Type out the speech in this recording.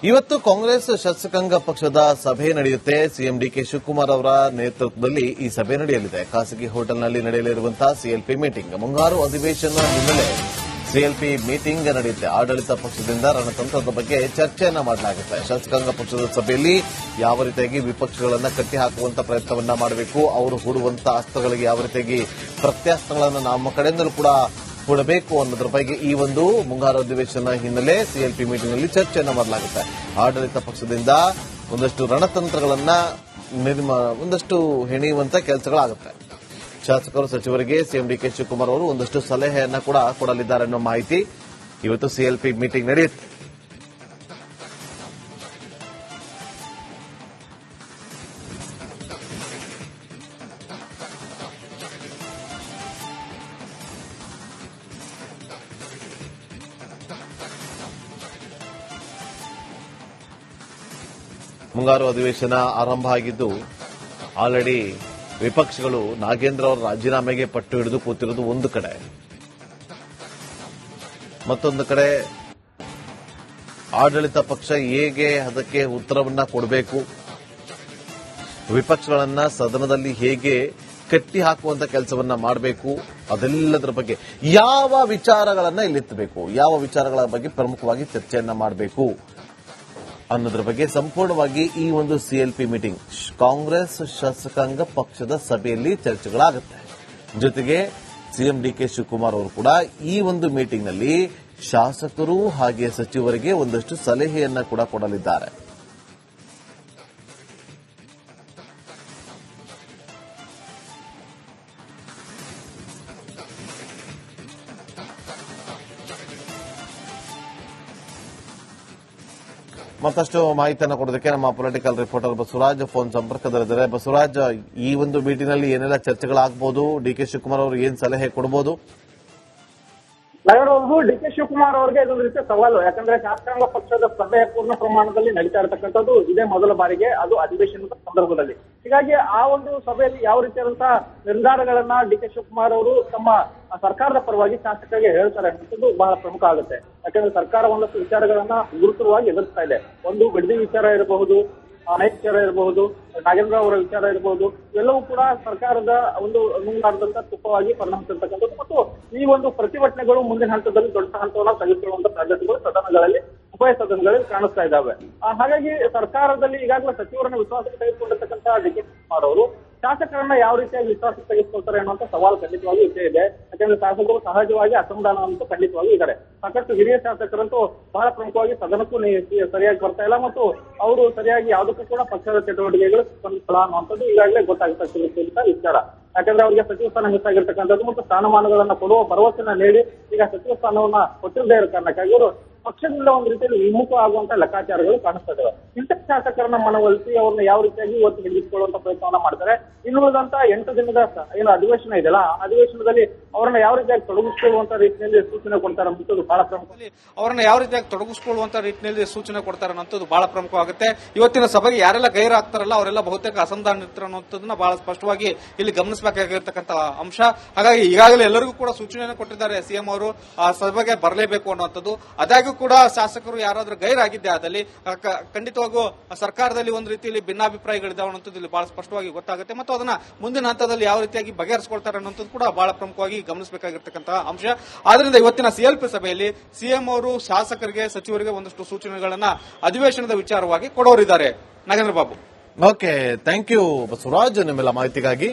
ಇವತ್ತು ಕಾಂಗ್ರೆಸ್ ಶಾಸಕಾಂಗ ಪಕ್ಷದ ಸಭೆ ನಡೆಯುತ್ತೆ. ಸಿಎಂ ಡಿಕೆ ಶಿವಕುಮಾರ್ ಅವರ ನೇತೃತ್ವದಲ್ಲಿ ಈ ಸಭೆ ನಡೆಯಲಿದೆ. ಖಾಸಗಿ ಹೋಟೆಲ್ನಲ್ಲಿ ನಡೆಯಲಿರುವಂತಹ ಸಿಎಲ್ಪಿ ಮೀಟಿಂಗ್. ಮುಂಗಾರು ಅಧಿವೇಶನ ಹಿನ್ನೆಲೆ ಸಿಎಲ್ಪಿ ಮೀಟಿಂಗ್ ನಡೆಯುತ್ತೆ. ಆಡಳಿತ ಪಕ್ಷದಿಂದ ರಣತಂತ್ರದ ಬಗ್ಗೆ ಚರ್ಚೆಯನ್ನ ಮಾಡಲಾಗುತ್ತೆ. ಶಾಸಕಾಂಗ ಪಕ್ಷದ ಸಭೆಯಲ್ಲಿ ಯಾವ ರೀತಿಯಾಗಿ ವಿಪಕ್ಷಗಳನ್ನು ಕಟ್ಟಿಹಾಕುವಂತ ಪ್ರಯತ್ನವನ್ನ ಮಾಡಬೇಕು, ಅವರು ಹೂಡುವಂತಹ ಅಸ್ತ್ರಗಳಿಗೆ ಯಾವ ರೀತಿಯಾಗಿ ಪ್ರತ್ಯಾಸ್ತ್ರಗಳನ್ನು ನಮ್ಮ ಕಡೆಯಿಂದಲೂ ಕೂಡ ಕೊಡಬೇಕು ಅನ್ನೋದ್ರ ಬಗ್ಗೆ ಈ ಒಂದು ಮುಂಗಾರು ಅಧಿವೇಶನ ಹಿನ್ನೆಲೆ ಸಿಎಲ್ಪಿ ಮೀಟಿಂಗ್ನಲ್ಲಿ ಚರ್ಚೆಯನ್ನು ಮಾಡಲಾಗುತ್ತೆ. ಆಡಳಿತ ಪಕ್ಷದಿಂದ ಒಂದಷ್ಟು ರಣತಂತ್ರಗಳನ್ನ ಒಂದಷ್ಟು ಹೆಣೆಯುವಂತ ಕೆಲಸಗಳಾಗುತ್ತೆ. ಶಾಸಕರು ಸಚಿವರಿಗೆ ಸಿಎಂ ಡಿಕೆ ಶಿವಕುಮಾರ್ ಅವರು ಒಂದಷ್ಟು ಸಲಹೆಯನ್ನ ಕೂಡ ಕೊಡಲಿದ್ದಾರೆ ಅನ್ನೋ ಮಾಹಿತಿ. ಇವತ್ತು ಸಿಎಲ್ಪಿ ಮೀಟಿಂಗ್ ನಡೆಯುತ್ತೆ. ಮುಂಗಾರು ಅಧಿವೇಶನ ಆರಂಭ ಆಗಿದ್ದು ಆಲ್ರೆಡಿ ವಿಪಕ್ಷಗಳು ನಾಗೇಂದ್ರ ಅವರ ರಾಜೀನಾಮೆಗೆ ಪಟ್ಟು ಹಿಡಿದು ಕೂತಿರುವುದು ಒಂದು ಕಡೆ, ಮತ್ತೊಂದು ಕಡೆ ಆಡಳಿತ ಪಕ್ಷ ಹೇಗೆ ಅದಕ್ಕೆ ಉತ್ತರವನ್ನ ಕೊಡಬೇಕು, ವಿಪಕ್ಷಗಳನ್ನ ಸದನದಲ್ಲಿ ಹೇಗೆ ಕಟ್ಟಿ ಹಾಕುವಂತ ಕೆಲಸವನ್ನ ಮಾಡಬೇಕು, ಅದೆಲ್ಲದರ ಬಗ್ಗೆ ಯಾವ ವಿಚಾರಗಳನ್ನ ಇಲ್ಲಿತ್ತಬೇಕು, ಯಾವ ವಿಚಾರಗಳ ಬಗ್ಗೆ ಪ್ರಮುಖವಾಗಿ ಚರ್ಚೆಯನ್ನ ಮಾಡಬೇಕು ಅನ್ನೋದ್ರ ಬಗ್ಗೆ ಸಂಪೂರ್ಣವಾಗಿ ಈ ಒಂದು ಸಿಎಲ್ಪಿ ಮೀಟಿಂಗ್ ಕಾಂಗ್ರೆಸ್ ಶಾಸಕಾಂಗ ಪಕ್ಷದ ಸಭೆಯಲ್ಲಿ ಚರ್ಚೆಗಳಾಗುತ್ತೆ. ಜೊತೆಗೆ ಸಿಎಂ ಡಿಕೆ ಶಿವಕುಮಾರ್ ಅವರು ಕೂಡ ಈ ಒಂದು ಮೀಟಿಂಗ್ನಲ್ಲಿ ಶಾಸಕರು ಹಾಗೆ ಸಚಿವರಿಗೆ ಒಂದಷ್ಟು ಸಲಹೆಯನ್ನ ಕೂಡ ಕೊಡಲಿದ್ದಾರೆ. ಮತ್ತಷ್ಟು ಮಾಹಿತಿಯನ್ನು ಕೊಡೋದಕ್ಕೆ ನಮ್ಮ ಪೊಲಿಟಿಕಲ್ ರಿಪೋರ್ಟರ್ ಬಸವರಾಜ್ ಫೋನ್ ಸಂಪರ್ಕದಲ್ಲಿದ್ದಾರೆ. ಬಸವರಾಜ್, ಈ ಒಂದು ಮೀಟಿಂಗ್ನಲ್ಲಿ ಏನೆಲ್ಲ ಚರ್ಚೆಗಳಾಗಬಹುದು, ಡಿಕೆ ಶಿವಕುಮಾರ್ ಅವರು ಏನ್ ಸಲಹೆ ಕೊಡಬಹುದು? ಡಿಕೆ ಶಿವಕುಮಾರ್ ಅವರಿಗೆ ಇದೊಂದು ರೀತಿಯ ಸವಾಲು. ಯಾಕಂದ್ರೆ ಶಾಸಕಾಂಗ ಪಕ್ಷದ ಸಭೆ ಪೂರ್ಣ ಪ್ರಮಾಣದಲ್ಲಿ ನಡೀತಾ ಇರತಕ್ಕಂಥದ್ದು ಇದೇ ಮೊದಲ ಬಾರಿಗೆ, ಅದು ಅಧಿವೇಶನದ ಸಂದರ್ಭದಲ್ಲಿ. ಹೀಗಾಗಿ ಆ ಒಂದು ಸಭೆಯಲ್ಲಿ ಯಾವ ರೀತಿಯಾದಂತಹ ನಿರ್ಧಾರಗಳನ್ನ ಡಿಕೆ ಶಿವಕುಮಾರ್ ಅವರು ತಮ್ಮ ಸರ್ಕಾರದ ಪರವಾಗಿ ಶಾಸಕರಿಗೆ ಹೇಳ್ತಾರೆ ಅನ್ನೋದು ಬಹಳ ಪ್ರಮುಖ ಆಗುತ್ತೆ. ಯಾಕಂದ್ರೆ ಸರ್ಕಾರ ಒಂದಷ್ಟು ವಿಚಾರಗಳನ್ನ ಗುರುತರವಾಗಿ ಎದುರಿಸ್ತಾ ಇದೆ. ಒಂದು ಗಡ್ಡಿ ವಿಚಾರ ಇರಬಹುದು, ಅನೇಕ ವಿಚಾರ ಇರಬಹುದು, ನಾಗೇಂದ್ರ ಅವರ ವಿಚಾರ ಇರಬಹುದು, ಎಲ್ಲವೂ ಕೂಡ ಸರ್ಕಾರದ ಒಂದು ನುಂಗಾಡದಂತ ತುಪ್ಪವಾಗಿ ಪರಿಣಮಿಸಿರ್ತಕ್ಕಂಥದ್ದು. ಮತ್ತು ಈ ಒಂದು ಪ್ರತಿಭಟನೆಗಳು ಮುಂದಿನ ಹಂತದಲ್ಲಿ ದೊಡ್ಡ ಹಂತವನ್ನ ತೆಗೆದುಕೊಳ್ಳುವಂತ ಸಾಧ್ಯತೆಗಳು ಸದನಗಳಲ್ಲಿ, ಉಭಯ ಸದನಗಳಲ್ಲಿ ಕಾಣಿಸ್ತಾ ಇದ್ದಾವೆ. ಹಾಗಾಗಿ ಸರ್ಕಾರದಲ್ಲಿ ಈಗಾಗಲೇ ಸಚಿವರನ್ನ ವಿಶ್ವಾಸಕ್ಕೆ ತೆಗೆದುಕೊಂಡಿರ್ತಕ್ಕಂಥ ಡಿಕೆ ಶಿವಕುಮಾರ್ ಅವರು ಶಾಸಕರನ್ನ ಯಾವ ರೀತಿಯಾಗಿ ವಿಶ್ವಾಸಕ್ಕೆ ತೆಗೆದುಕೊಳ್ತಾರೆ ಅನ್ನುವಂತ ಸವಾಲು ಖಂಡಿತವಾಗಿ ಇದ್ದೇ ಇದೆ. ಯಾಕಂದ್ರೆ ಶಾಸಕರು ಸಹಜವಾಗಿ ಅಸಮಾಧಾನ ಅಂತೂ ಖಂಡಿತವಾಗಿ ಇದ್ದಾರೆ. ಸಾಕಷ್ಟು ಹಿರಿಯ ಶಾಸಕರಂತೂ ಬಹಳ ಪ್ರಮುಖವಾಗಿ ಸದನಕ್ಕೂ ಸರಿಯಾಗಿ ಬರ್ತಾ ಇಲ್ಲ ಮತ್ತು ಅವರು ಸರಿಯಾಗಿ ಯಾವುದಕ್ಕೂ ಕೂಡ ಪಕ್ಷದ ಚಟುವಟಿಕೆಗಳು ಸ್ಪಂದಿಸಲ್ಲ ಅನ್ನುವಂಥದ್ದು ಈಗಾಗಲೇ ಗೊತ್ತಾಗಿರ್ತಕ್ಕಂಥ ವಿಚಾರ. ಯಾಕಂದ್ರೆ ಅವರಿಗೆ ಸಚಿವ ಸ್ಥಾನ ಮಿಸ್ ಆಗಿರ್ತಕ್ಕಂಥದ್ದು ಮತ್ತು ಸ್ಥಾನಮಾನಗಳನ್ನ ಕೊಡುವ ಭರವಸೆನ ನೀಡಿ ಈಗ ಸಚಿವ ಸ್ಥಾನವನ್ನ ಕೊಟ್ಟಿರದೇ ಇರೋ ಕಾರಣಕ್ಕಾಗಿ ಅವರು ಪಕ್ಷದಿಂದ ಒಂದು ರೀತಿಯಲ್ಲಿ ವಿಮುಖ ಆಗುವಂತ ಲೆಕ್ಕಾಚಾರಗಳು ಕಾಣಿಸ್ತಾ ಇದಾವೆ. ಇಂಥ ಶಾಸಕರನ್ನ ಮನವೊಲಿಸಿ ಅವ್ರನ್ನ ಯಾವ ರೀತಿಯಾಗಿ ಇವತ್ತು ಹಿಡಿದಿಟ್ಟುಕೊಳ್ಳುವಂತ ಪ್ರಯತ್ನವನ್ನ ಮಾಡ್ತಾರೆ. ಇನ್ನುಳಿದಂತ 8 ದಿನದ ಏನು ಅಧಿವೇಶನ ಇದೆಯಲ್ಲ, ಅಧಿವೇಶನದಲ್ಲಿ ಅವರನ್ನ ಯಾವ ರೀತಿಯಾಗಿ ತೊಡಗಿಸಿಕೊಳ್ಳುವಂತ ರೀತಿಯಲ್ಲಿ ಸೂಚನೆ ಕೊಡ್ತಾರೆ ಅನ್ನೋದು ಬಹಳ ಪ್ರಮುಖ. ಅವರನ್ನ ಯಾವ ರೀತಿಯಾಗಿ ತೊಡಗಿಸಿಕೊಳ್ಳುವಂತ ರೀತಿಯಲ್ಲಿ ಸೂಚನೆ ಕೊಡ್ತಾರೆ ಅನ್ನೋದು ಬಹಳ ಪ್ರಮುಖವಾಗುತ್ತೆ. ಇವತ್ತಿನ ಸಭೆಗೆ ಯಾರೆಲ್ಲ ಗೈರಾಗ್ತಾರಲ್ಲ ಅವರೆಲ್ಲ ಬಹುತೇಕ ಅಸಮಾಧಾನ ಇರ್ತಾರೆ ಅನ್ನೋದನ್ನ ಬಹಳ ಸ್ಪಷ್ಟವಾಗಿ ಇಲ್ಲಿ ಗಮನಿಸಬೇಕಾಗಿರ್ತಕ್ಕಂಥ ಅಂಶ. ಹಾಗಾಗಿ ಈಗಾಗಲೇ ಎಲ್ಲರಿಗೂ ಕೂಡ ಸೂಚನೆಯನ್ನು ಕೊಟ್ಟಿದ್ದಾರೆ ಸಿಎಂ ಅವರು ಆ ಸಭೆಗೆ ಬರಲೇಬೇಕು ಅನ್ನುವಂಥದ್ದು. ಅದಾಗ್ಯೂ ಕೂಡ ಶಾಸಕರು ಯಾರಾದ್ರೂ ಗೈರಾಗಿದ್ದೆ ಆದಲ್ಲಿ ಖಂಡಿತವಾಗೂ ಸರ್ಕಾರದಲ್ಲಿ ಒಂದು ರೀತಿಯಲ್ಲಿ ಭಿನ್ನಾಭಿಪ್ರಾಯಗಳಿದ್ದಾವೆ ಅನ್ನೋದು ಇಲ್ಲಿ ಬಹಳ ಸ್ಪಷ್ಟವಾಗಿ ಗೊತ್ತಾಗುತ್ತೆ. ಮತ್ತು ಅದನ್ನ ಮುಂದಿನ ಹಂತದಲ್ಲಿ ಯಾವ ರೀತಿಯಾಗಿ ಬಗೆಹರಿಸಿಕೊಳ್ತಾರೆ ಅನ್ನೋದು ಕೂಡ ಬಹಳ ಪ್ರಮುಖವಾಗಿ ಗಮನಿಸಬೇಕಾಗಿರ್ತಕ್ಕಂತಹ ಅಂಶ. ಆದ್ರಿಂದ ಇವತ್ತಿನ ಸಿಎಲ್ಪಿ ಸಭೆಯಲ್ಲಿ ಸಿಎಂ ಅವರು ಶಾಸಕರಿಗೆ, ಸಚಿವರಿಗೆ ಒಂದಷ್ಟು ಸೂಚನೆಗಳನ್ನ ಅಧಿವೇಶನದ ವಿಚಾರವಾಗಿ ಕೊಡೋರಿದ್ದಾರೆ. Nagendra Babu. Okay, thank you Basavaraj ನಿಮ್ಮೆಲ್ಲ ಮಾಹಿತಿಗಾಗಿ.